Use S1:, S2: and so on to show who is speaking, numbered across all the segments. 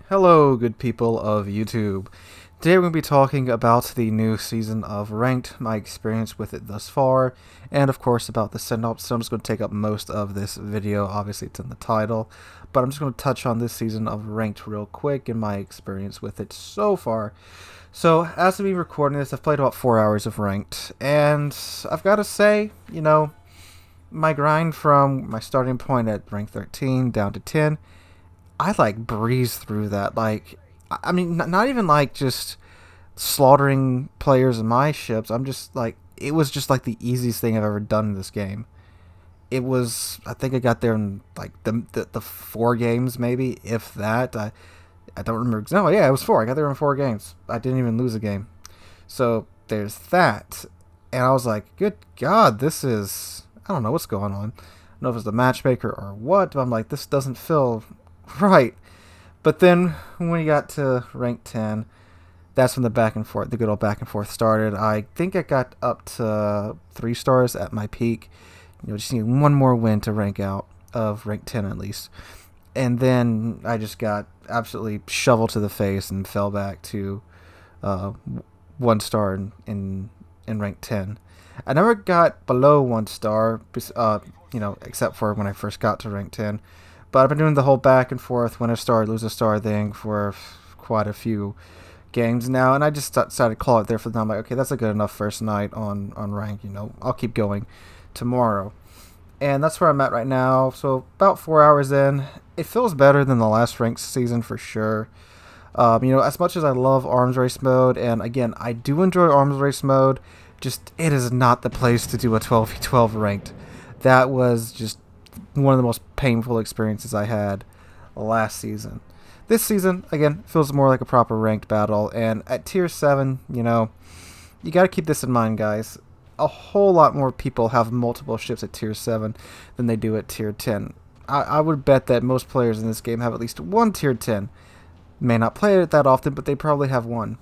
S1: Hello, good people of YouTube. Today we're going to be talking about the new season of Ranked, my experience with it thus far, and of course about the Sinop. So I'm just going to take up most of this video. Obviously it's in the title, but I'm just going to touch on this season of Ranked real quick and my experience with it so far. So as of me recording this, I've played about 4 hours of Ranked, and I've got to say, my grind from my starting point at rank 13 down to 10, I like breeze through that. Like, I mean, not even like just slaughtering players in my ships. I'm just like, it was just like the easiest thing I've ever done in this game. It was, I think I got there in like the 4 games, maybe, if that. I don't remember. No, yeah, it was 4. I got there in 4 games. I didn't even lose a game. So there's that. And I was like, good God, this is, I don't know what's going on. I don't know if it's the matchmaker or what, but I'm like, this doesn't feel right. But then when you got to rank 10, that's when the good old back and forth started. I think I got up to 3 stars at my peak. Just need one more win to rank out of rank 10 at least. And then I just got absolutely shoveled to the face and fell back to 1 star in rank 10. I never got below 1 star, except for when I first got to rank 10. But I've been doing the whole back and forth, win a star, lose a star thing for quite a few games now, and I just decided to call it there for them. I'm like, okay, that's a good enough first night on rank. I'll keep going tomorrow, and that's where I'm at right now. So about 4 hours in, it feels better than the last ranked season for sure. As much as I love arms race mode, and again, I do enjoy arms race mode, just it is not the place to do a 12v12 ranked. That was just one of the most painful experiences I had last season. This season, again, feels more like a proper ranked battle, and at tier 7, you got to keep this in mind, guys. A whole lot more people have multiple ships at tier 7 than they do at tier 10. I would bet that most players in this game have at least one tier 10. May not play it that often, but they probably have one.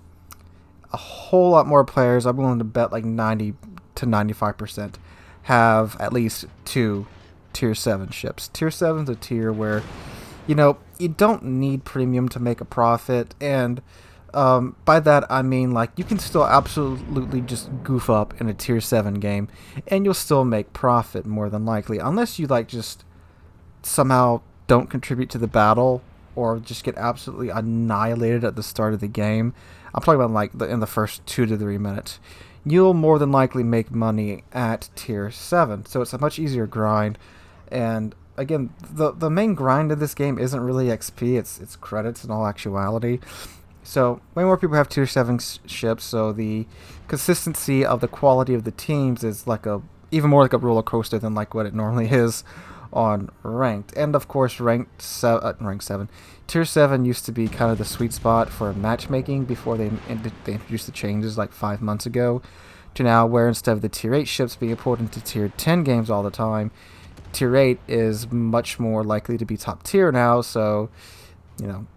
S1: A whole lot more players, I'm willing to bet like 90 to 95%, have at least 2 tier 7 ships. Tier 7 is a tier where, you don't need premium to make a profit, and by that I mean, like, you can still absolutely just goof up in a tier 7 game, and you'll still make profit more than likely, unless you, like, just somehow don't contribute to the battle, or just get absolutely annihilated at the start of the game. I'm talking about, like, in the first 2 to 3 minutes. You'll more than likely make money at tier 7, so it's a much easier grind. And again, the main grind of this game isn't really XP, it's credits in all actuality. So way more people have tier 7 ships, so the consistency of the quality of the teams is like even more like a roller coaster than like what it normally is on ranked. And of course, rank 7, tier 7 used to be kind of the sweet spot for matchmaking before they introduced the changes like 5 months ago, to now where instead of the tier 8 ships being put into tier 10 games all the time, tier 8 is much more likely to be top tier now. So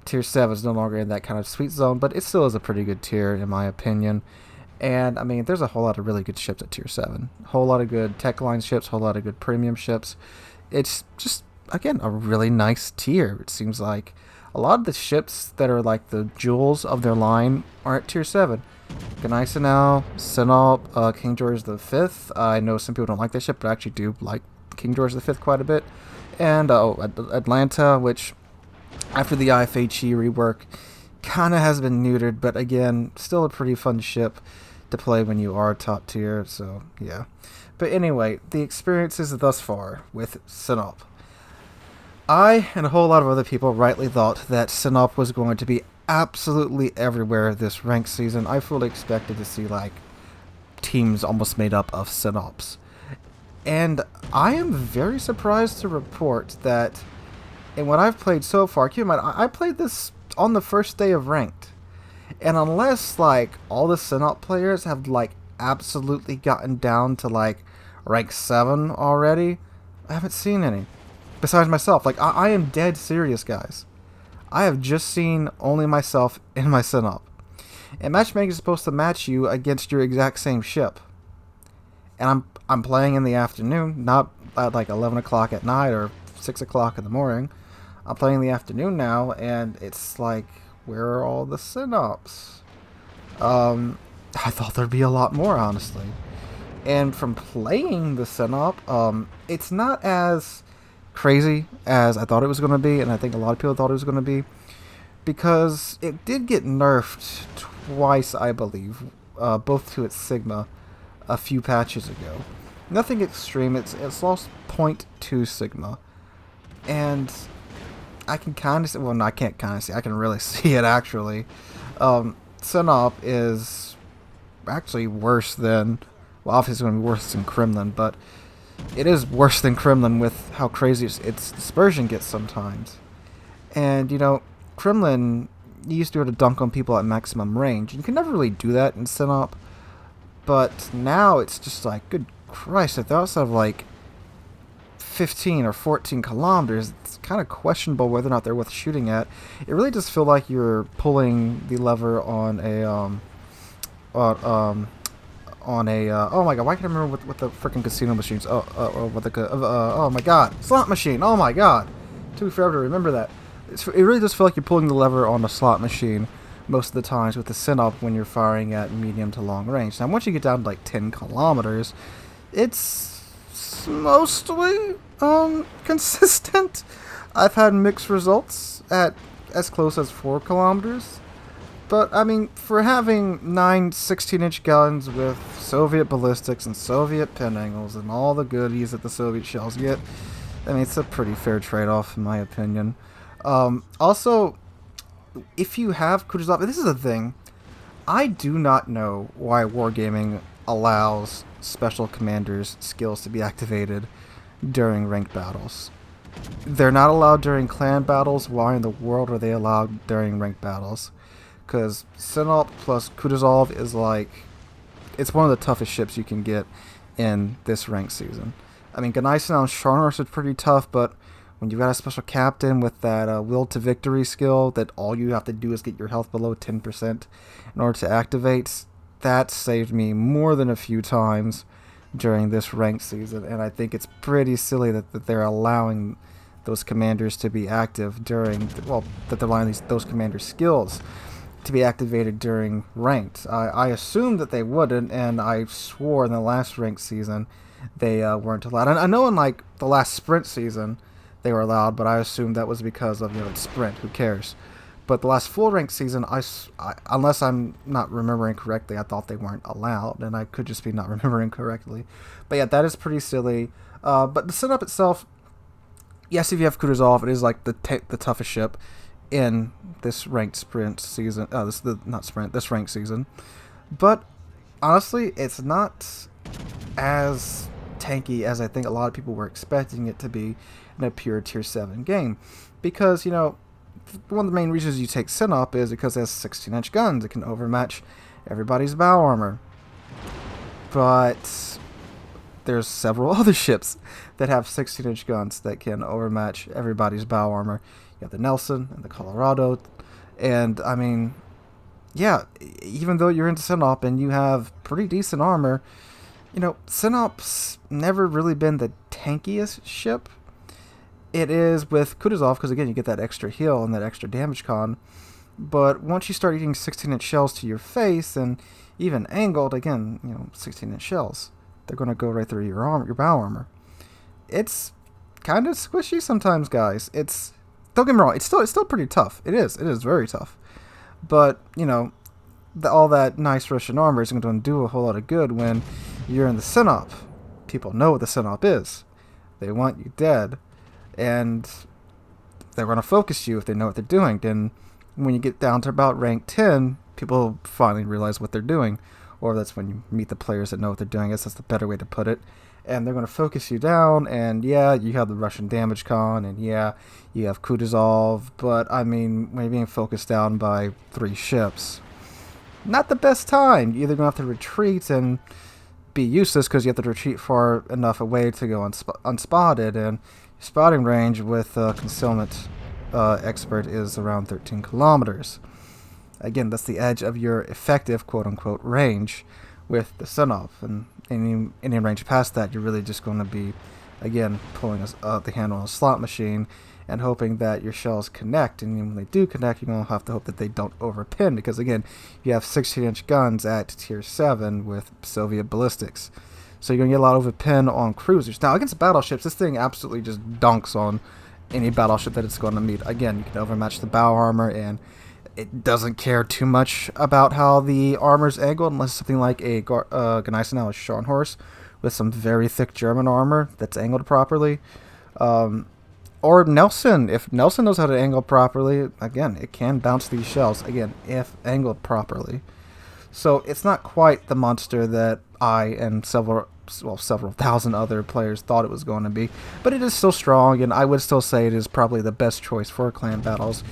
S1: tier 7 is no longer in that kind of sweet zone, but it still is a pretty good tier in my opinion. And I mean, there's a whole lot of really good ships at tier 7, a whole lot of good tech line ships, a whole lot of good premium ships. It's just, again, a really nice tier. It seems like a lot of the ships that are like the jewels of their line are at tier 7. Ganaisanao, Sinop, King George V. I know some people don't like this ship, but I actually do like King George V quite a bit. And Atlanta, which after the IFHE rework kind of has been neutered, but again, still a pretty fun ship to play when you are top tier. So yeah. But anyway, the experiences thus far with Sinop. I and a whole lot of other people rightly thought that Sinop was going to be absolutely everywhere this ranked season. I fully expected to see like teams almost made up of Sinops. And I am very surprised to report that in what I've played so far, keep in mind, I played this on the first day of ranked. And unless like all the Sinop players have like absolutely gotten down to like rank 7 already, I haven't seen any. Besides myself. Like, I am dead serious, guys. I have just seen only myself in my Sinop. And matchmaking is supposed to match you against your exact same ship. And I'm playing in the afternoon, not at like 11 o'clock at night or 6 o'clock in the morning. I'm playing in the afternoon now, and it's like, where are all the Sinops? I thought there'd be a lot more, honestly. And from playing the Sinop, it's not as crazy as I thought it was going to be, and I think a lot of people thought it was going to be, because it did get nerfed twice, I believe, both to its Sigma a few patches ago. Nothing extreme, it's lost zero point 0.2 Sigma. And I can kind of see, well, no, I can't kind of see, I can really see it actually. Sinop is actually worse than, well, obviously it's going to be worse than Kremlin, but it is worse than Kremlin with how crazy its dispersion gets sometimes. And, you know, Kremlin, you used to be able to dunk on people at maximum range. You can never really do that in Sinop, but now it's just like, good Christ, if they're outside of like 15 or 14 kilometers, it's kind of questionable whether or not they're worth shooting at. It really does feel like you're pulling the lever on a, oh my god, why can't I remember what the freaking casino machines, oh my god, slot machine, oh my god, it took me forever to remember that. It really does feel like you're pulling the lever on a slot machine most of the times with the Sinop when you're firing at medium to long range. Now once you get down to like 10 kilometers, it's mostly consistent. I've had mixed results at as close as 4 kilometers. But, I mean, for having 9 16-inch guns with Soviet ballistics and Soviet pin angles and all the goodies that the Soviet shells get, I mean, it's a pretty fair trade-off, in my opinion. Also, if you have Kutuzov, this is the thing, I do not know why Wargaming allows special commanders' skills to be activated during ranked battles. They're not allowed during clan battles. Why in the world are they allowed during ranked battles? Because Sinop plus Kutuzov is like, it's one of the toughest ships you can get in this ranked season. I mean, Gneisenau and Scharnhorst is pretty tough, but when you've got a special captain with that will to victory skill that all you have to do is get your health below 10% in order to activate, that saved me more than a few times during this ranked season, and I think it's pretty silly that they're allowing those commanders to be active during, well, that they're allowing those commander skills to be activated during ranked. I assumed that they wouldn't, and I swore in the last ranked season they weren't allowed. And I know in like the last sprint season they were allowed, but I assumed that was because of, you know, it's sprint, who cares. But the last full ranked season, I unless I'm not remembering correctly, I thought they weren't allowed, and I could just be not remembering correctly. But yeah, that is pretty silly. But the setup itself, yes, if you have Kutuzov, it is like the toughest ship in this ranked sprint season. This ranked season. But honestly, it's not as tanky as I think a lot of people were expecting it to be in a pure tier 7 game. Because, you know, one of the main reasons you take Sinop is because it has 16-inch guns. It can overmatch everybody's bow armor. But there's several other ships that have 16-inch guns that can overmatch everybody's bow armor. You have the Nelson and the Colorado. And, I mean, yeah, even though you're into Sinop and you have pretty decent armor, you know, Sinop's never really been the tankiest ship. It is with Kutuzov, because again, you get that extra heal and that extra damage con. But once you start eating 16-inch shells to your face, and even angled, again, you know, 16-inch shells, they're going to go right through your armor, your bow armor. It's kind of squishy sometimes, guys. It's, don't get me wrong, it's still pretty tough. It is very tough. But, you know, all that nice Russian armor isn't going to do a whole lot of good when you're in the Sinop. People know what the Sinop is. They want you dead. And they're going to focus you if they know what they're doing. Then when you get down to about rank 10, people finally realize what they're doing. Or that's when you meet the players that know what they're doing. I guess that's the better way to put it. And they're going to focus you down. And yeah, you have the Russian damage con. And yeah, you have Kutuzov. But I mean, when you're being focused down by 3 ships, not the best time. You're either going to have to retreat and be useless because you have to retreat far enough away to go unspotted. And spotting range with concealment expert is around 13 kilometers. Again, that's the edge of your effective quote-unquote range with the Sinop. And any range past that, you're really just going to be, again, pulling the handle on a slot machine and hoping that your shells connect. And when they do connect, you're going to have to hope that they don't overpin, because again, you have 16-inch guns at tier 7 with Soviet ballistics. So you're going to get a lot of overpin on cruisers. Now, against battleships, this thing absolutely just dunks on any battleship that it's going to meet. Again, you can overmatch the bow armor, and it doesn't care too much about how the armor's angled, unless it's something like a Gneisenau Scharnhorst with some very thick German armor that's angled properly. Or Nelson. If Nelson knows how to angle properly, again, it can bounce these shells, again, if angled properly. So it's not quite the monster that I and several thousand other players thought it was going to be, but it is still strong, and I would still say it is probably the best choice for clan battles,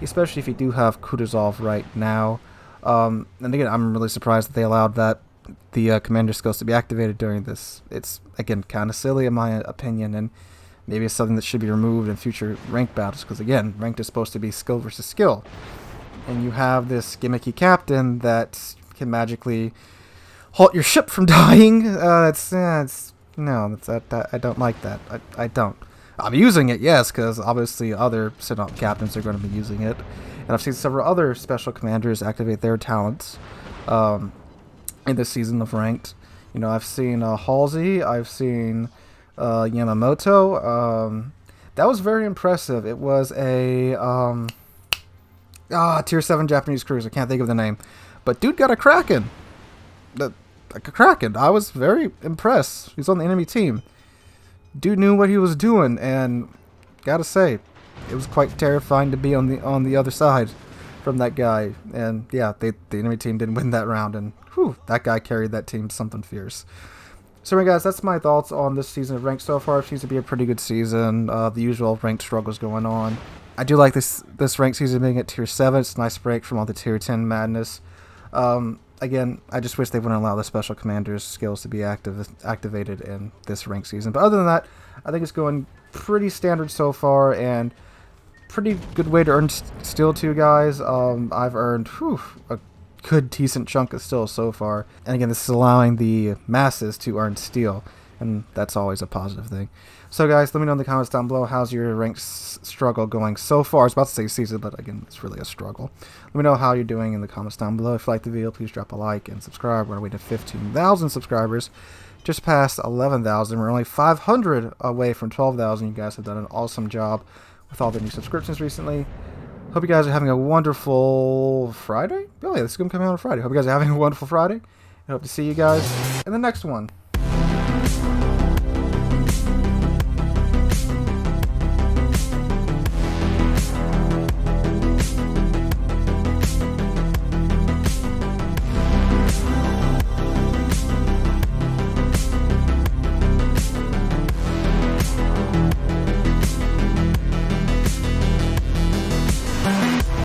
S1: especially if you do have Kutuzov right now. And again, I'm really surprised that they allowed the commander skills to be activated during this. It's, again, kind of silly in my opinion, and maybe it's something that should be removed in future ranked battles, because again, ranked is supposed to be skill versus skill, and you have this gimmicky captain that can magically halt your ship from dying. I don't like that. I don't. I'm using it, yes, because obviously other Sinop captains are going to be using it, and I've seen several other special commanders activate their talents in this season of ranked. You know, I've seen Halsey, I've seen Yamamoto. That was very impressive. It was a tier 7 Japanese cruiser. I can't think of the name, but dude got a Kraken. Like a Kraken. I was very impressed. He's on the enemy team. Dude knew what he was doing, and gotta say, it was quite terrifying to be on the other side from that guy. And yeah, the enemy team didn't win that round, and whew, that guy carried that team something fierce. So anyway, guys, that's my thoughts on this season of ranked so far. It seems to be a pretty good season. The usual ranked struggles going on. I do like this ranked season being at tier 7. It's a nice break from all the tier 10 madness. Again, I just wish they wouldn't allow the special commander's skills to be activated in this ranked season. But other than that, I think it's going pretty standard so far, and pretty good way to earn steel too, guys. I've earned a good decent chunk of steel so far. And again, this is allowing the masses to earn steel, and that's always a positive thing. So guys, let me know in the comments down below, how's your ranked struggle going so far. I was about to say season, but again, it's really a struggle. Let me know how you're doing in the comments down below. If you like the video, please drop a like and subscribe. We're on our way to 15,000 subscribers, just past 11,000. We're only 500 away from 12,000. You guys have done an awesome job with all the new subscriptions recently. Hope you guys are having a wonderful Friday. Oh yeah, this is going to come out on Friday. Hope you guys are having a wonderful Friday. I hope to see you guys in the next one.